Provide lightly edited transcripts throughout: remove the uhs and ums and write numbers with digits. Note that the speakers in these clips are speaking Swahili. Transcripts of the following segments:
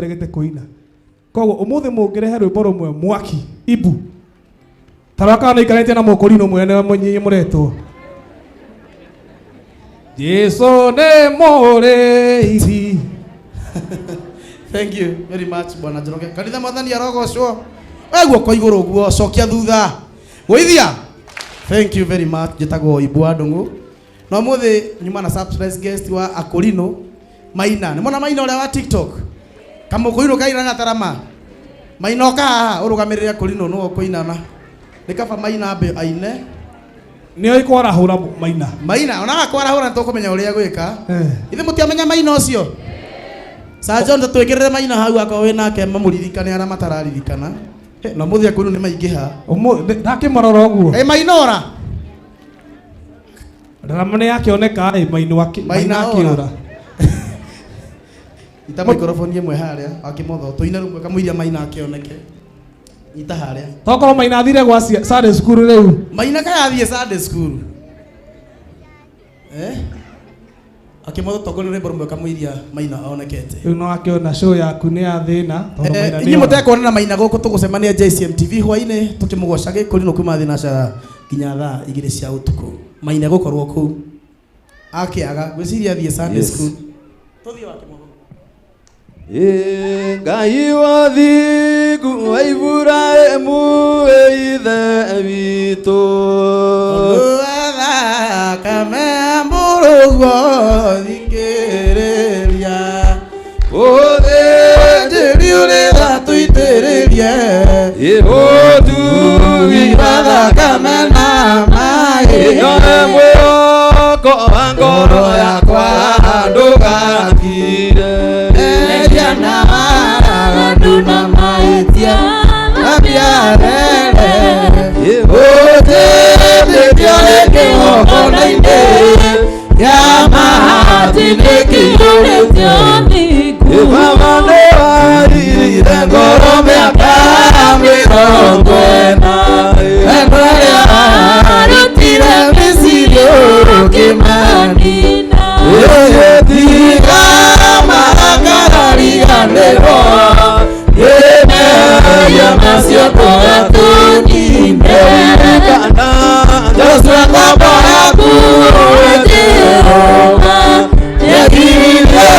regete kuina kogo umuthi mungirehe rwimbo rumwe mwaki ibu taraka na ikarete na mokorino mwene munyi muretwo Yesu ne moreithi. Thank you very much bwana Njoroge. Kanitha mwathani arogocwo. Weguo kwa iguru guo cokia thutha. Weithia. Thank you very much. Njitagwo Ibua Ndungu. No muthi nyuma na surprise guest wa Akorino Maina. Ni mwana Maina ule wa TikTok. Kama Akorino kaina na tarama. Maina ka urugamirira Akorino no koinana. Nikaba Maina be aine. Nio ikwara hura Maina. Maina ona akwara hura ntukumenya uria gwika. Ithe mutiamenya Maina ucio. Sajo ndo twekirire Maina hau akwa we nake mamuririkane ara matararirikana. No muthi Akorino ni maingiha. Ndakimorora uguo. Mainora. Ramane yake oneka Maina akiura. Ita microphone yemwe haria akimotho tuina rumwe kamuiria Maina akioneke. Ita haria. Tokoro Maina athire gwa Sunday school riu. Maina kaya athie Sunday school. Akimotho tokoro rumwe rumwe kamuiria Maina onekete. Riu no akiona show yaku ni athina tondu Maina. Inyi mutekwona Maina guku tugucemania JCM TV hwaine tukimugocage kuri no kuma thina cia kinya thaa 2 cia utuku. Maina gukorwo ku. Akiaga gwiciria athie Sunday school. Tuthie wakimotho. Ngai wa thigu wa Iburaimu ithe witũ kamemburugo thikĩrĩria ũthĩnjĩri ũrĩa tũitĩrĩrie ũtugi wa thakame na maĩ nyoe mwĩhoko wa ngoro yakwa ndũgathire na maraganduna maitia abiarere ote nĩkĩoneke ng'ongo-inĩ ya mahati nĩkĩiyũrĩtio thingu baba nĩwairire ngoro mĩaka 40 endo rĩa arutire Misiri ũkĩmanina tiga marakariganĩrwo ya macio tũgatũnyime kana Joshua ngombo yaku Jehova yagire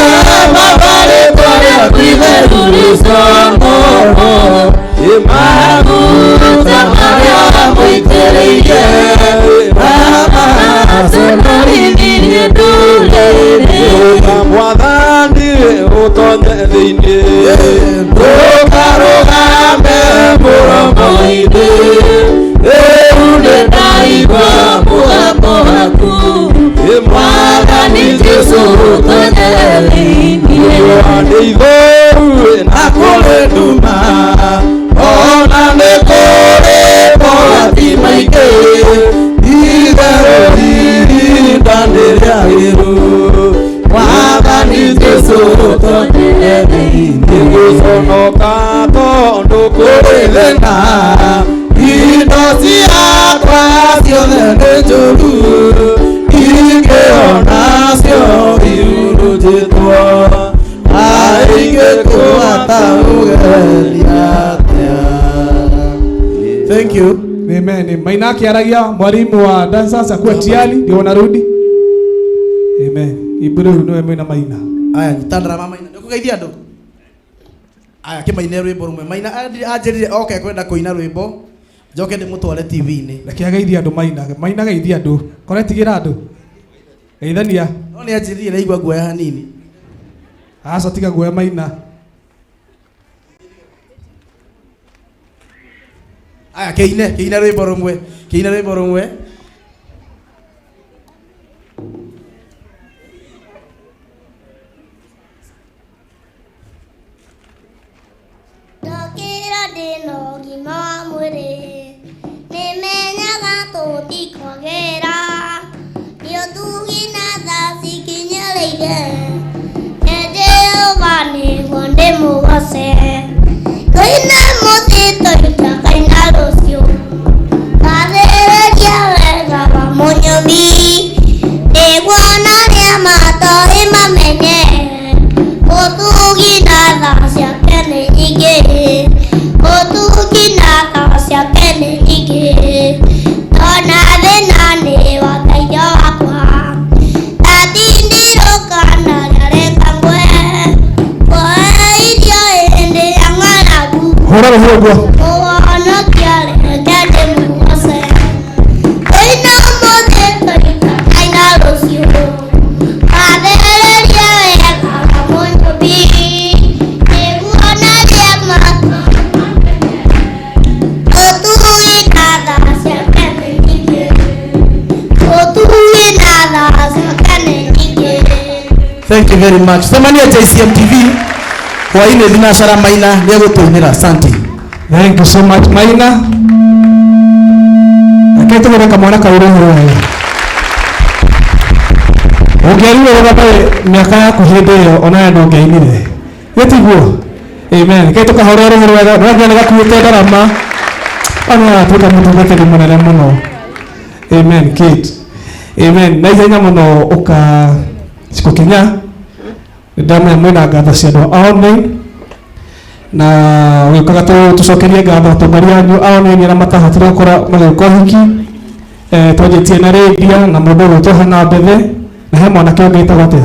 mabarĩtwa rĩaku itheru rĩcongoho maguta marĩa mũitĩrĩire maconoririe ndũrĩrĩ mwathani ũtonye thĩinĩ ndũkarũgame mũromo-inĩ rĩu nĩndaigua mũgambo waku mwathani Jesũ ũtonye thĩinĩ nĩ ithoru na kũrĩ nduma ona nĩ kũrĩ mogwati maingĩ itherũ irinda-inĩ rĩagĩrĩru mwathani Jesũ ũtonye thĩinĩ gũconoka tondũ kũrĩ thĩna indo ciakwa ciothe nĩ njũru ingĩonacio irurunjĩtwo ingĩkũhota ũgeria atĩa. Thank you. Amen. Maina akiaragia mwalimu wa dancers akuwa tiali ndio narudi. Amen. Iburu no Maina Maina. Aya nyitandara mama Maina. Nikugeithia andu. Aya kimaine rwimbo rumwe. Maina anjirire okay kwenda kuina rwimbo. Njoke ndimutware TV-ini. Rekiageithia andu Maina. Maina geithia andu. Koretigira andu. Geithania. No ni anjirire naigua guoya hanini. Aca tiga guoya Maina. Aya keine rwimbo rumwe. Keine rwimbo rumwe. Ndokĩra ndĩna ũgima wa mwĩrĩ, nĩmenyaga tũtikwagĩra, nĩ ũtugi na tha cikinyĩrĩire, nĩ Jehova nĩguo ndĩmũgoce, tũine mũthĩ tũruta kaina rũciũ, gathĩrĩria wega wa mũnyũmbi, nĩguo narĩa matoĩ mamenye, ũtugi na tha ciake hura rũhĩ ũguo. Mũhonokia reke ndĩmuoce. Ũina mũthĩ tũita kaina rũciũ. Wathĩrĩria wega wa mũnyũmbi. Nĩguo narie matu. Ũtui na tha ciake nĩ nyingĩ. Ũtui na tha ciake nĩ nyingĩ. Thank you very much. Semania JCM TV. Kwa ine thinacara Maina nĩ egũtũinĩra. Asante. Thank you so much Maina. Reke tũgũre kamwana kau rũhĩ wega. Ũngĩarirwo rũgambe mĩaka yaku hĩndĩ ĩyo ona ndũngĩainire. Gĩtiguo. Amen. Reke tũkahũre rũhĩ rwega. Rũrĩa nĩ gakuĩte ndarama. Ona atuĩka mũtungatĩri mũnene mũno. Amen. Kate. Amen. Na ihenya mũno ũka Ciko Kenya. Ndamwe mwena ngatho cia andũ ao nĩ na wĩkaga tũcokerie ngatho atongoria anyu ao nĩ na matahatire gũkora magĩũka ũhiki twanjĩtie na rĩndia na mũndũ ũgwĩtwo Hana Mbethe na he mwanake ũngĩ wĩtagwo atĩa